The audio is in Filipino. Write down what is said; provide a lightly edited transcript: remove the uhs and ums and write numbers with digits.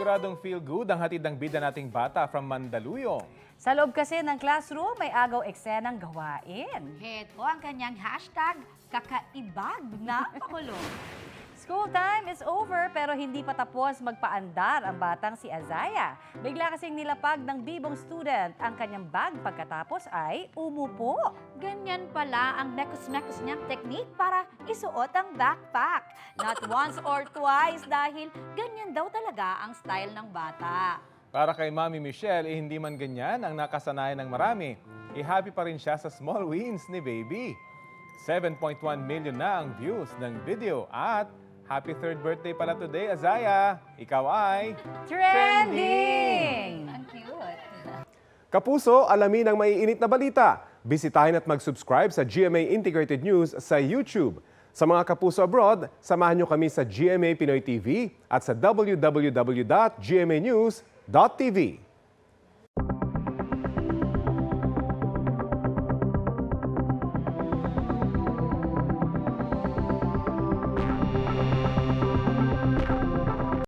Siguradong feel good ang hatid ng bida nating bata from Mandaluyong. Sa loob kasi ng classroom, may agaw eksenang gawain. Heto ang kanyang hashtag, kakaibag na pakulo. School time is over pero hindi pa tapos magpaandar ang batang si Azaya. Bigla kasing nilapag ng bibong student ang kanyang bag pagkatapos ay umupo. Ganyan pala ang mekos-mekos niyang technique para isuot ang backpack. Not once or twice dahil ganyan daw talaga ang style ng bata. Para kay Mami Michelle, hindi man ganyan ang nakasanayan ng marami. Happy pa rin siya sa small wins ni Baby. 7.1 million na ang views ng video at happy third birthday pala today, Azaya! Ikaw ay... Trending! Ang cute. Kapuso, alamin ang maiinit na balita. Bisitahin at mag-subscribe sa GMA Integrated News sa YouTube. Sa mga kapuso abroad, samahan niyo kami sa GMA Pinoy TV at sa www.gmanews.tv.